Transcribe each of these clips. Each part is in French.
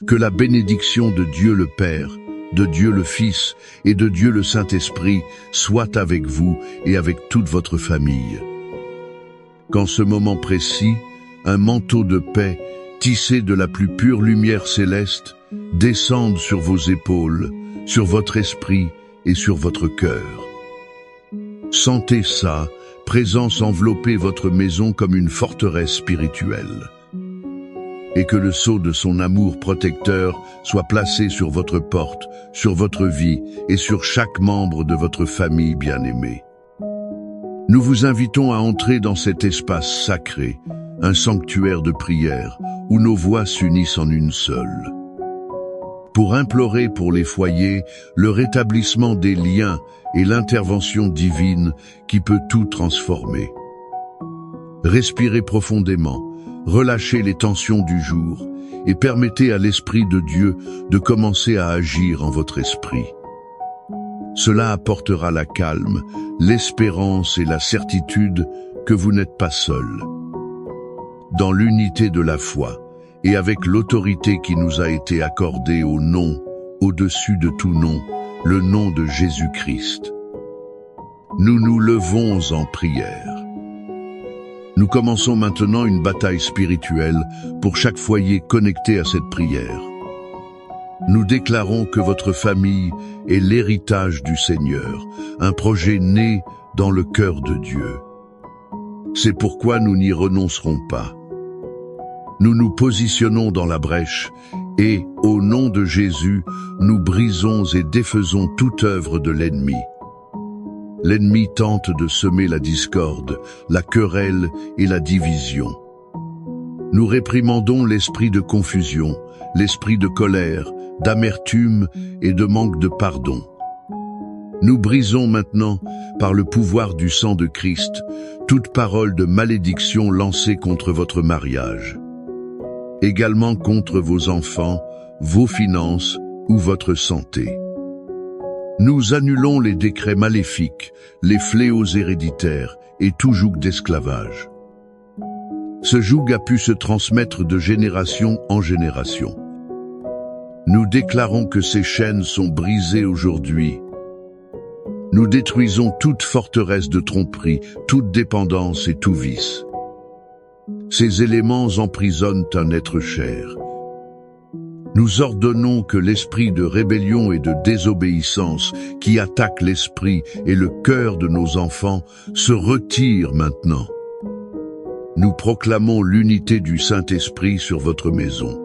Que la bénédiction de Dieu le Père, de Dieu le Fils et de Dieu le Saint-Esprit soit avec vous et avec toute votre famille. Qu'en ce moment précis, un manteau de paix, tissé de la plus pure lumière céleste, descende sur vos épaules, sur votre esprit et sur votre cœur. Sentez sa présence envelopper votre maison comme une forteresse spirituelle. Et que le sceau de son amour protecteur soit placé sur votre porte, sur votre vie et sur chaque membre de votre famille bien-aimée. Nous vous invitons à entrer dans cet espace sacré, un sanctuaire de prière, où nos voix s'unissent en une seule. Pour implorer pour les foyers le rétablissement des liens et l'intervention divine qui peut tout transformer. Respirez profondément, relâchez les tensions du jour et permettez à l'Esprit de Dieu de commencer à agir en votre esprit. Cela apportera la calme, l'espérance et la certitude que vous n'êtes pas seul. Dans l'unité de la foi et avec l'autorité qui nous a été accordée au nom, au-dessus de tout nom, le nom de Jésus-Christ. Nous nous levons en prière. Nous commençons maintenant une bataille spirituelle pour chaque foyer connecté à cette prière. Nous déclarons que votre famille est l'héritage du Seigneur, un projet né dans le cœur de Dieu. C'est pourquoi nous n'y renoncerons pas. Nous nous positionnons dans la brèche et, au nom de Jésus, nous brisons et défaisons toute œuvre de l'ennemi. L'ennemi tente de semer la discorde, la querelle et la division. Nous réprimandons l'esprit de confusion, l'esprit de colère, d'amertume et de manque de pardon. Nous brisons maintenant, par le pouvoir du sang de Christ, toute parole de malédiction lancée contre votre mariage. Également contre vos enfants, vos finances ou votre santé. Nous annulons les décrets maléfiques, les fléaux héréditaires et tout joug d'esclavage. Ce joug a pu se transmettre de génération en génération. Nous déclarons que ces chaînes sont brisées aujourd'hui. Nous détruisons toute forteresse de tromperie, toute dépendance et tout vice. Ces éléments emprisonnent un être cher. Nous ordonnons que l'esprit de rébellion et de désobéissance qui attaque l'esprit et le cœur de nos enfants se retire maintenant. Nous proclamons l'unité du Saint-Esprit sur votre maison.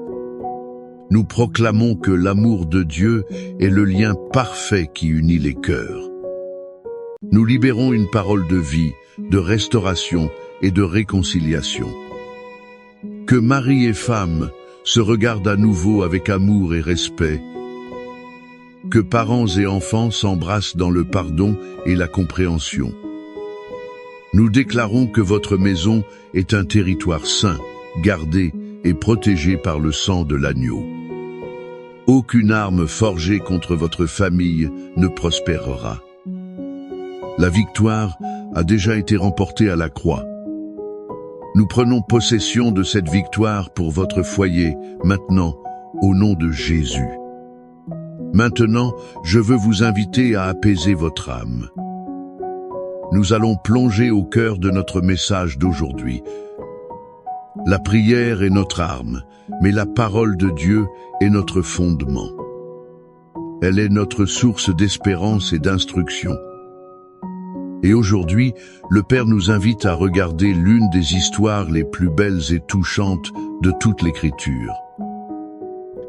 Nous proclamons que l'amour de Dieu est le lien parfait qui unit les cœurs. Nous libérons une parole de vie, de restauration et de réconciliation. Que mari et femme se regardent à nouveau avec amour et respect. Que parents et enfants s'embrassent dans le pardon et la compréhension. Nous déclarons que votre maison est un territoire saint, gardé et protégé par le sang de l'agneau. Aucune arme forgée contre votre famille ne prospérera. La victoire a déjà été remportée à la croix. Nous prenons possession de cette victoire pour votre foyer, maintenant, au nom de Jésus. Maintenant, je veux vous inviter à apaiser votre âme. Nous allons plonger au cœur de notre message d'aujourd'hui. La prière est notre arme, mais la parole de Dieu est notre fondement. Elle est notre source d'espérance et d'instruction. Et aujourd'hui, le Père nous invite à regarder l'une des histoires les plus belles et touchantes de toute l'Écriture.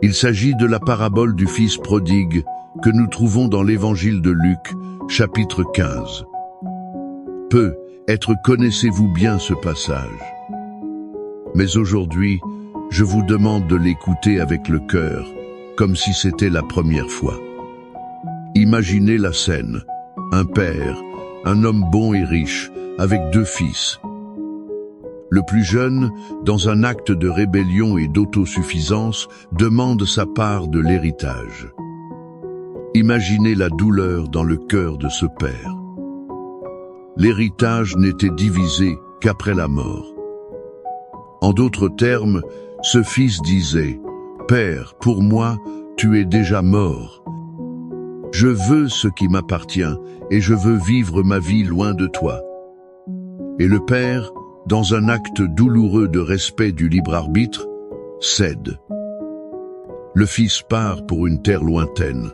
Il s'agit de la parabole du Fils prodigue que nous trouvons dans l'Évangile de Luc, chapitre 15. Peut-être connaissez-vous bien ce passage. Mais aujourd'hui, je vous demande de l'écouter avec le cœur, comme si c'était la première fois. Imaginez la scène, un père, un homme bon et riche, avec 2 fils. Le plus jeune, dans un acte de rébellion et d'autosuffisance, demande sa part de l'héritage. Imaginez la douleur dans le cœur de ce père. L'héritage n'était divisé qu'après la mort. En d'autres termes, ce fils disait « Père, pour moi, tu es déjà mort. Je veux ce qui m'appartient et je veux vivre ma vie loin de toi. Et le Père, dans un acte douloureux de respect du libre arbitre, cède. Le Fils part pour une terre lointaine.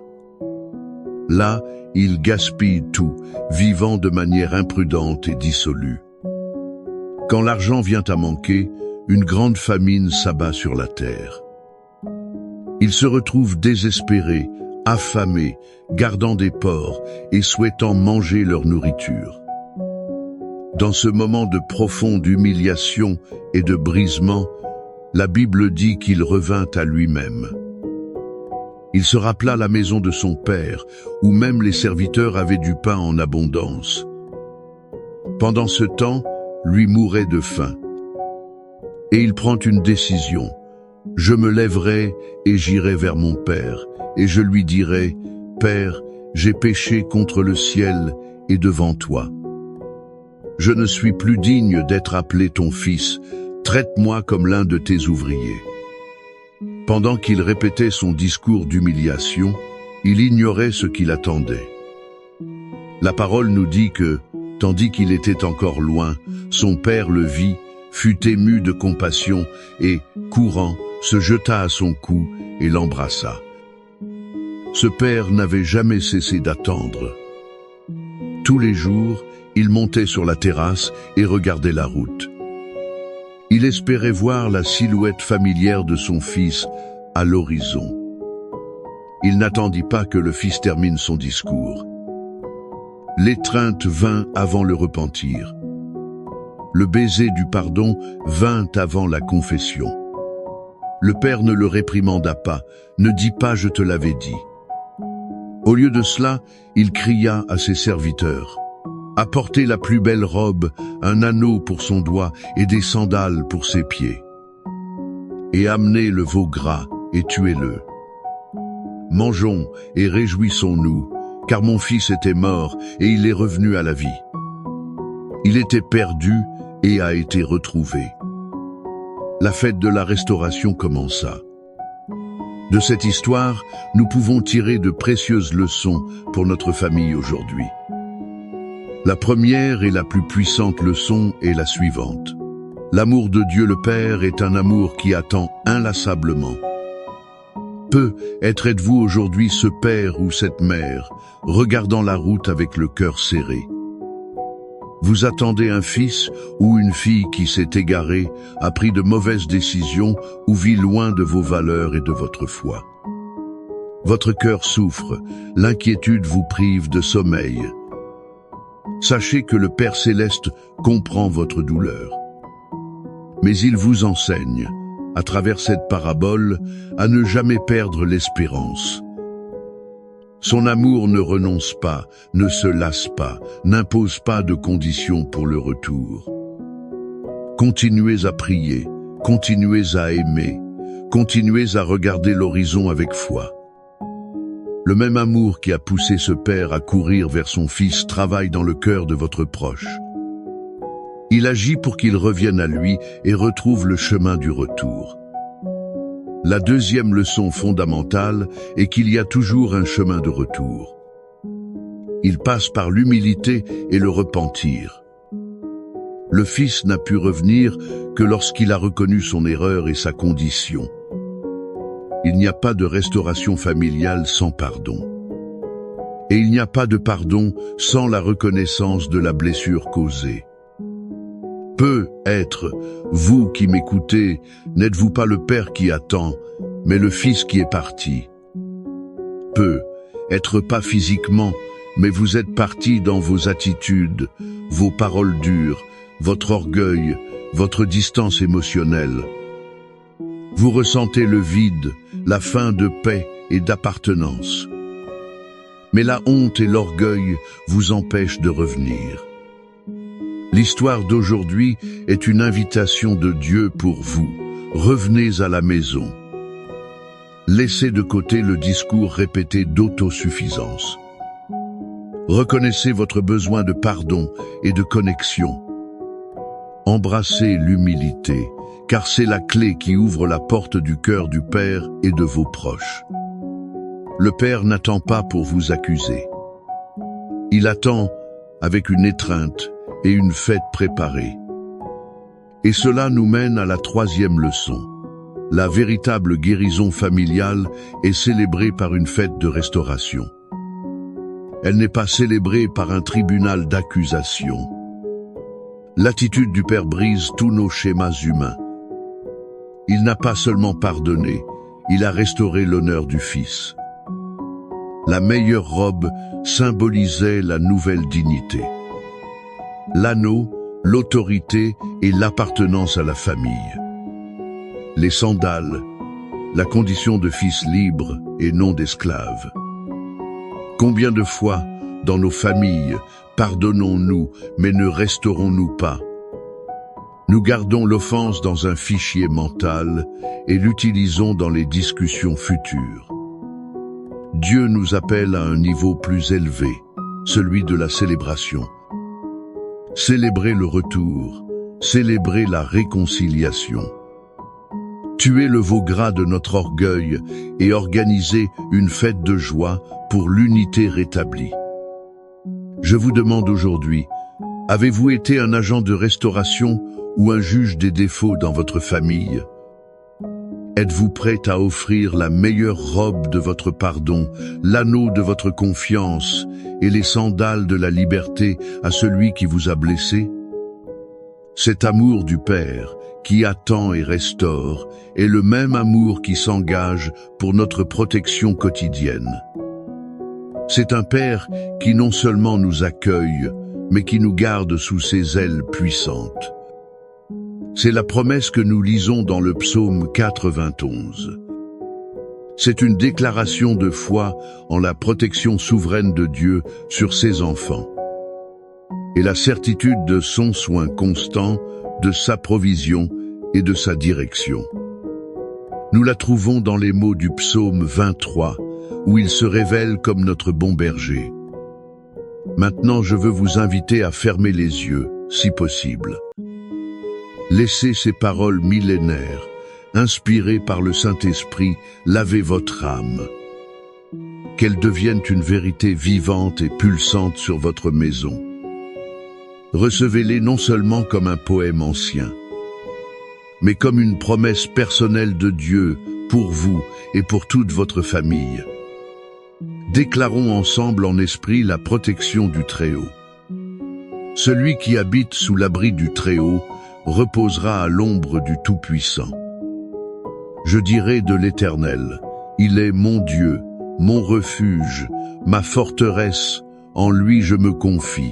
Là, il gaspille tout, vivant de manière imprudente et dissolue. Quand l'argent vient à manquer, une grande famine s'abat sur la terre. Il se retrouve désespéré, affamé, gardant des porcs et souhaitant manger leur nourriture. Dans ce moment de profonde humiliation et de brisement, la Bible dit qu'il revint à lui-même. Il se rappela la maison de son père, où même les serviteurs avaient du pain en abondance. Pendant ce temps, lui mourait de faim. Et il prend une décision. Je me lèverai et j'irai vers mon père, et je lui dirai, Père, j'ai péché contre le ciel et devant toi. Je ne suis plus digne d'être appelé ton fils, traite-moi comme l'un de tes ouvriers. Pendant qu'il répétait son discours d'humiliation, il ignorait ce qui l'attendait. La parole nous dit que, tandis qu'il était encore loin, son père le vit, fut ému de compassion et, courant, se jeta à son cou et l'embrassa. Ce père n'avait jamais cessé d'attendre. Tous les jours, il montait sur la terrasse et regardait la route. Il espérait voir la silhouette familière de son fils à l'horizon. Il n'attendit pas que le fils termine son discours. L'étreinte vint avant le repentir. Le baiser du pardon vint avant la confession. Le père ne le réprimanda pas, ne dit pas « je te l'avais dit ». Au lieu de cela, il cria à ses serviteurs « Apportez la plus belle robe, un anneau pour son doigt et des sandales pour ses pieds. Et amenez le veau gras et tuez-le. Mangeons et réjouissons-nous, car mon fils était mort et il est revenu à la vie. Il était perdu et a été retrouvé. » La fête de la restauration commença. De cette histoire, nous pouvons tirer de précieuses leçons pour notre famille aujourd'hui. La première et la plus puissante leçon est la suivante. L'amour de Dieu le Père est un amour qui attend inlassablement. Êtes-vous aujourd'hui ce père ou cette mère, regardant la route avec le cœur serré? Vous attendez un fils ou une fille qui s'est égaré, a pris de mauvaises décisions ou vit loin de vos valeurs et de votre foi. Votre cœur souffre, l'inquiétude vous prive de sommeil. Sachez que le Père Céleste comprend votre douleur. Mais il vous enseigne, à travers cette parabole, à ne jamais perdre l'espérance. Son amour ne renonce pas, ne se lasse pas, n'impose pas de conditions pour le retour. Continuez à prier, continuez à aimer, continuez à regarder l'horizon avec foi. Le même amour qui a poussé ce père à courir vers son fils travaille dans le cœur de votre proche. Il agit pour qu'il revienne à lui et retrouve le chemin du retour. La deuxième leçon fondamentale est qu'il y a toujours un chemin de retour. Il passe par l'humilité et le repentir. Le fils n'a pu revenir que lorsqu'il a reconnu son erreur et sa condition. Il n'y a pas de restauration familiale sans pardon. Et il n'y a pas de pardon sans la reconnaissance de la blessure causée. Peut-être, vous qui m'écoutez, n'êtes-vous pas le père qui attend, mais le fils qui est parti. Peut-être pas physiquement, mais vous êtes parti dans vos attitudes, vos paroles dures, votre orgueil, votre distance émotionnelle. Vous ressentez le vide, la faim de paix et d'appartenance. Mais la honte et l'orgueil vous empêchent de revenir. L'histoire d'aujourd'hui est une invitation de Dieu pour vous. Revenez à la maison. Laissez de côté le discours répété d'autosuffisance. Reconnaissez votre besoin de pardon et de connexion. Embrassez l'humilité, car c'est la clé qui ouvre la porte du cœur du Père et de vos proches. Le Père n'attend pas pour vous accuser. Il attend avec une étreinte et une fête préparée. Et cela nous mène à la troisième leçon. La véritable guérison familiale est célébrée par une fête de restauration. Elle n'est pas célébrée par un tribunal d'accusation. L'attitude du Père brise tous nos schémas humains. Il n'a pas seulement pardonné, il a restauré l'honneur du Fils. La meilleure robe symbolisait la nouvelle dignité. L'anneau, l'autorité et l'appartenance à la famille. Les sandales, la condition de fils libre et non d'esclave. Combien de fois, dans nos familles, pardonnons-nous, mais ne restaurons-nous pas? Nous gardons l'offense dans un fichier mental et l'utilisons dans les discussions futures. Dieu nous appelle à un niveau plus élevé, celui de la célébration. Célébrer le retour, célébrer la réconciliation. Tuer le veau gras de notre orgueil et organiser une fête de joie pour l'unité rétablie. Je vous demande aujourd'hui, avez-vous été un agent de restauration ou un juge des défauts dans votre famille? Êtes-vous prêt à offrir la meilleure robe de votre pardon, l'anneau de votre confiance et les sandales de la liberté à celui qui vous a blessé? Cet amour du Père, qui attend et restaure, est le même amour qui s'engage pour notre protection quotidienne. C'est un Père qui non seulement nous accueille, mais qui nous garde sous ses ailes puissantes. C'est la promesse que nous lisons dans le psaume 91. C'est une déclaration de foi en la protection souveraine de Dieu sur ses enfants. Et la certitude de son soin constant, de sa provision et de sa direction. Nous la trouvons dans les mots du psaume 23, où il se révèle comme notre bon berger. Maintenant, je veux vous inviter à fermer les yeux, si possible. Laissez ces paroles millénaires, inspirées par le Saint-Esprit, laver votre âme. Qu'elles deviennent une vérité vivante et pulsante sur votre maison. Recevez-les non seulement comme un poème ancien, mais comme une promesse personnelle de Dieu pour vous et pour toute votre famille. Déclarons ensemble en esprit la protection du Très-Haut. Celui qui habite sous l'abri du Très-Haut reposera à l'ombre du Tout-Puissant. Je dirai de l'Éternel, il est mon Dieu, mon refuge, ma forteresse, en lui je me confie.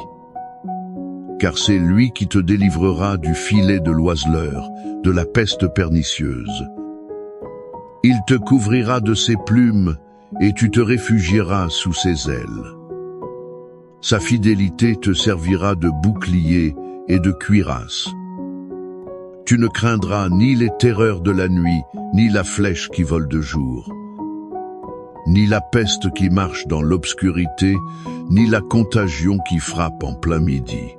Car c'est lui qui te délivrera du filet de l'oiseleur, de la peste pernicieuse. Il te couvrira de ses plumes, et tu te réfugieras sous ses ailes. Sa fidélité te servira de bouclier et de cuirasse. Tu ne craindras ni les terreurs de la nuit, ni la flèche qui vole de jour, ni la peste qui marche dans l'obscurité, ni la contagion qui frappe en plein midi.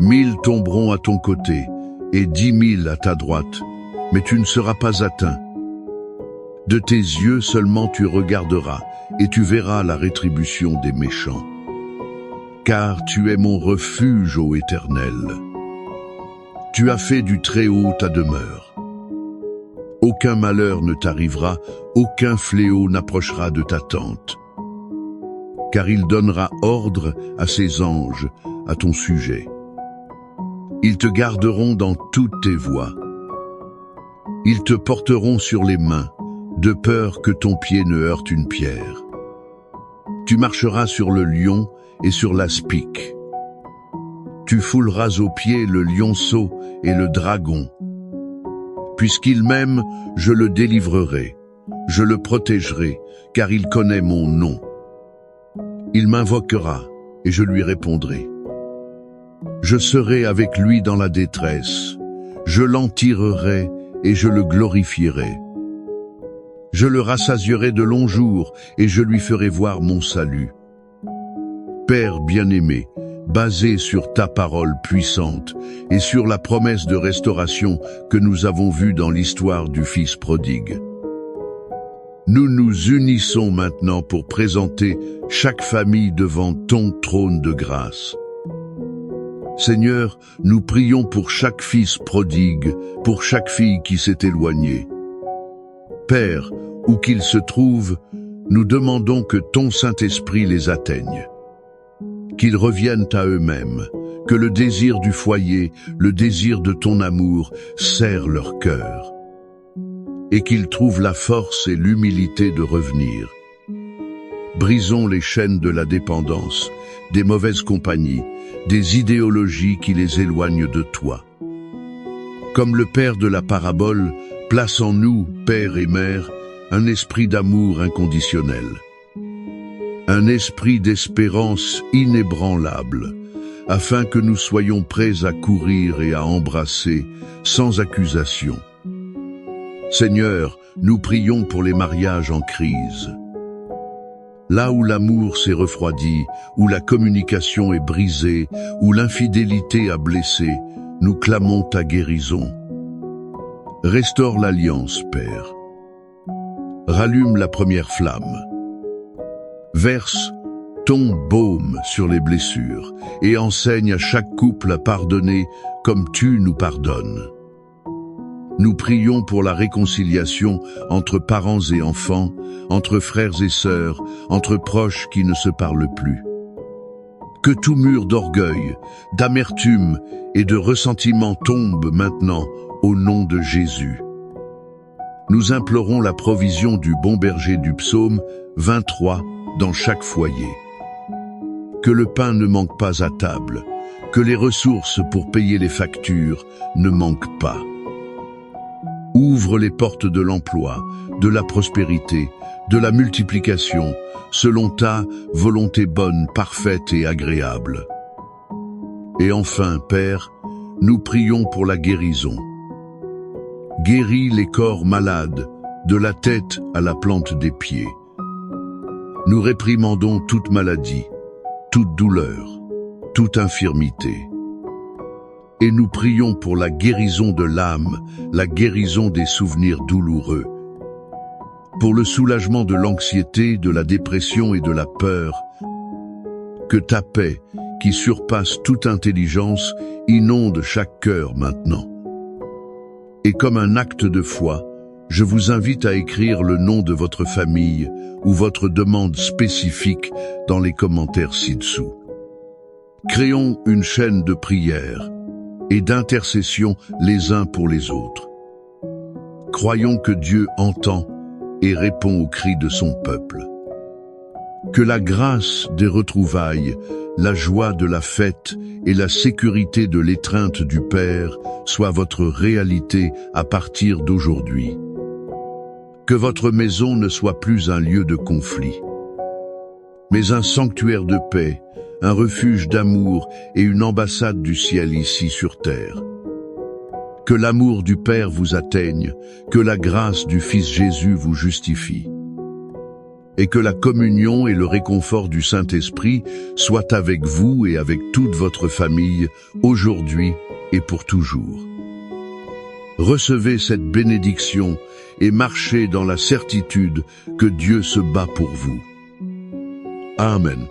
1000 tomberont à ton côté, et 10 000 à ta droite, mais tu ne seras pas atteint. De tes yeux seulement tu regarderas, et tu verras la rétribution des méchants. Car tu es mon refuge, ô Éternel. Tu as fait du Très-Haut ta demeure. Aucun malheur ne t'arrivera, aucun fléau n'approchera de ta tente. Car il donnera ordre à ses anges à ton sujet. Ils te garderont dans toutes tes voies. Ils te porteront sur les mains, de peur que ton pied ne heurte une pierre. Tu marcheras sur le lion et sur l'aspic. Tu fouleras aux pieds le lionceau et le dragon. Puisqu'il m'aime, je le délivrerai, je le protégerai, car il connaît mon nom. Il m'invoquera, et je lui répondrai. Je serai avec lui dans la détresse, je l'en tirerai et je le glorifierai. Je le rassasierai de longs jours et je lui ferai voir mon salut. Père bien-aimé, basée sur ta parole puissante et sur la promesse de restauration que nous avons vue dans l'histoire du Fils prodigue. Nous nous unissons maintenant pour présenter chaque famille devant ton trône de grâce. Seigneur, nous prions pour chaque fils prodigue, pour chaque fille qui s'est éloignée. Père, où qu'ils se trouvent, nous demandons que ton Saint-Esprit les atteigne. Qu'ils reviennent à eux-mêmes, que le désir du foyer, le désir de ton amour serre leur cœur. Et qu'ils trouvent la force et l'humilité de revenir. Brisons les chaînes de la dépendance, des mauvaises compagnies, des idéologies qui les éloignent de toi. Comme le Père de la parabole, place en nous, Père et Mère, un esprit d'amour inconditionnel. Un esprit d'espérance inébranlable, afin que nous soyons prêts à courir et à embrasser, sans accusation. Seigneur, nous prions pour les mariages en crise. Là où l'amour s'est refroidi, où la communication est brisée, où l'infidélité a blessé, nous clamons ta guérison. Restaure l'alliance, Père. Rallume la première flamme. Verse ton baume sur les blessures et enseigne à chaque couple à pardonner comme tu nous pardonnes. Nous prions pour la réconciliation entre parents et enfants, entre frères et sœurs, entre proches qui ne se parlent plus. Que tout mur d'orgueil, d'amertume et de ressentiment tombe maintenant au nom de Jésus. Nous implorons la provision du bon berger du psaume 23 dans chaque foyer. Que le pain ne manque pas à table, que les ressources pour payer les factures ne manquent pas. Ouvre les portes de l'emploi, de la prospérité, de la multiplication, selon ta volonté bonne, parfaite et agréable. Et enfin, Père, nous prions pour la guérison. Guéris les corps malades, de la tête à la plante des pieds. Nous réprimandons toute maladie, toute douleur, toute infirmité. Et nous prions pour la guérison de l'âme, la guérison des souvenirs douloureux, pour le soulagement de l'anxiété, de la dépression et de la peur. Que ta paix, qui surpasse toute intelligence, inonde chaque cœur maintenant. Et comme un acte de foi, je vous invite à écrire le nom de votre famille ou votre demande spécifique dans les commentaires ci-dessous. Créons une chaîne de prière et d'intercession les uns pour les autres. Croyons que Dieu entend et répond aux cris de son peuple. Que la grâce des retrouvailles, la joie de la fête et la sécurité de l'étreinte du Père soient votre réalité à partir d'aujourd'hui. Que votre maison ne soit plus un lieu de conflit, mais un sanctuaire de paix, un refuge d'amour et une ambassade du ciel ici sur terre. Que l'amour du Père vous atteigne, que la grâce du Fils Jésus vous justifie. Et que la communion et le réconfort du Saint-Esprit soient avec vous et avec toute votre famille, aujourd'hui et pour toujours. Recevez cette bénédiction et marchez dans la certitude que Dieu se bat pour vous. Amen.